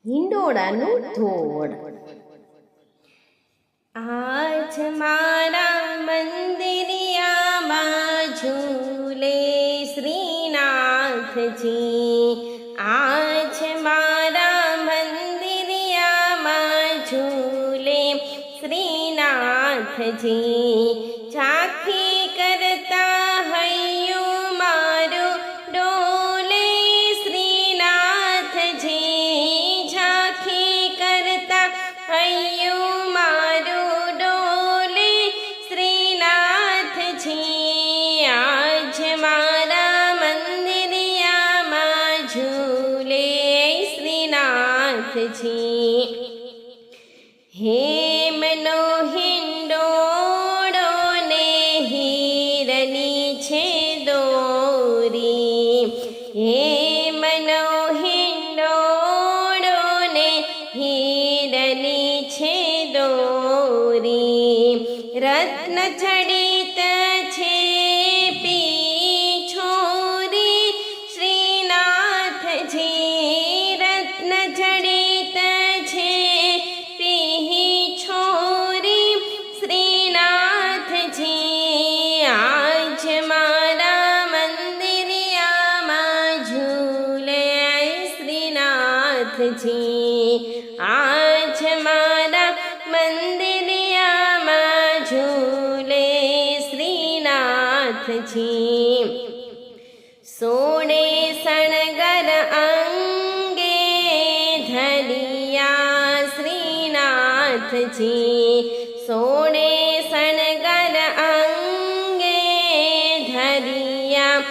હિંડોળાનું ધોળ. આજ મારા મંદિરિયામાં ઝૂલે શ્રીનાથજી. આજ મારા મંદિરિયામાં ઝૂલે શ્રીનાથજી. ઝાંખી કરતા હૈયું મારું ડોલે શ્રીનાથજી. ઝાંખી કરતા હૈયું મારું ડોલે શ્રીનાથજી. આજ મારા મંદિરિયામાં ઝૂલે શ્રીનાથજી. હેમનો હિંડોળો ને હીરની છે દોરી. હેમનો હિંડોળો ને હીરની છે દોરી. રત્ન જડિત છે પીછોરી શ્રીનાથજી. રત્ન જડિત છે પીછોરી શ્રીનાથજી. આજ મારા મંદિરિયામાં ઝૂલે શ્રીનાથજી. આજ મારા મંદિરિયામાં ઝૂલે શ્રીનાથજી. સોળે સણગર અંગે ધરિયા શ્રીનાથજી. સોળે સણગર અંગે ધરિયા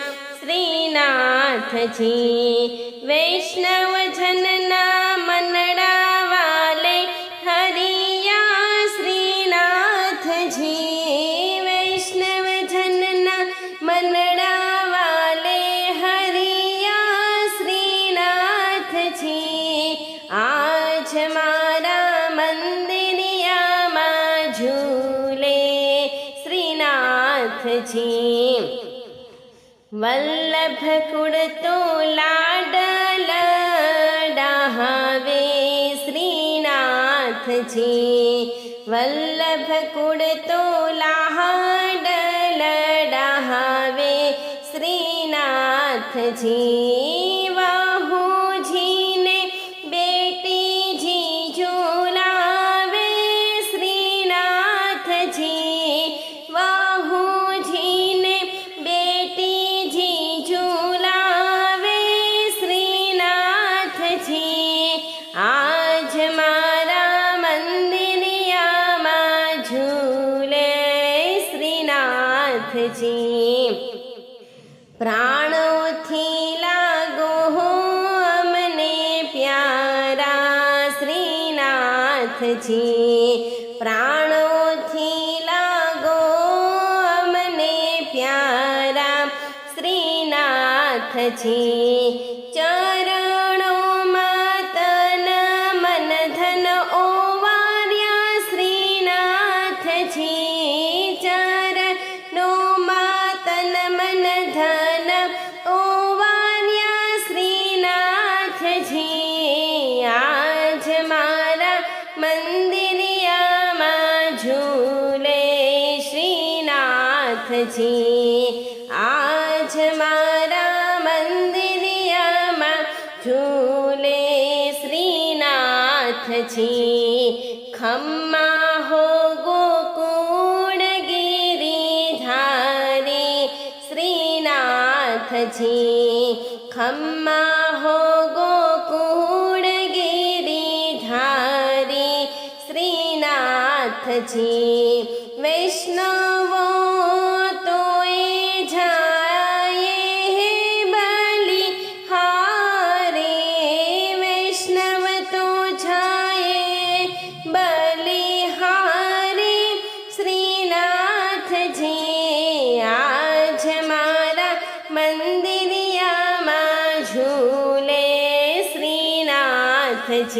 શ્રીનાથજી. વૈષ્ણવ જનના મનડા વાલે હરિયા શ્રીનાથજી. વૈષ્ણવ જનના મનડા વાલે હરિયા શ્રીનાથજી. આજ મારા મંદિરિયામાં ઝૂલે શ્રીનાથજી. વલ્લભ કુળતો લાડલ ડાહવે શ્રીનાથજી. વલ્લભ કુળતો લાડલ ડાહવે શ્રીનાથજી. વાહુજીને બેટીજી ઝુલાવે શ્રીનાથજી. વાહુજીને બેટીજી ઝુલાવે શ્રીનાથજી. આજ મારા મંદિરિયામાં ઝૂલે શ્રીનાથજી. પ્રાણોથી લાગો અમને પ્યારા શ્રીનાથજી. પ્રાણોથી લાગો અમને પ્યારા શ્રીનાથજી. ચરણોમાં તન મન ધન ઓવાર્યા શ્રીનાથજી. ચરણોમાં તન મન ધન ઓવાર્યા શ્રીનાથજી. આજ મારા મંદિરિયામાં ઝૂલે શ્રીનાથજી. આજ મારા મંદિરિયામાં ઝૂલે શ્રીનાથજી. ખમ્મા હો ગોકુળ ગિરિધારી શ્રીનાથજી. ખમ્મા હો ગોકુળ ગિરિધારી શ્રીનાથજી. વૈષ્ણવો તોય જાય હે બલિહારે. વૈષ્ણવ તો જાય બલિહારે શ્રીનાથજી. આજ મારા મંદિરિયામાં ઝૂલે શ્રીનાથજી.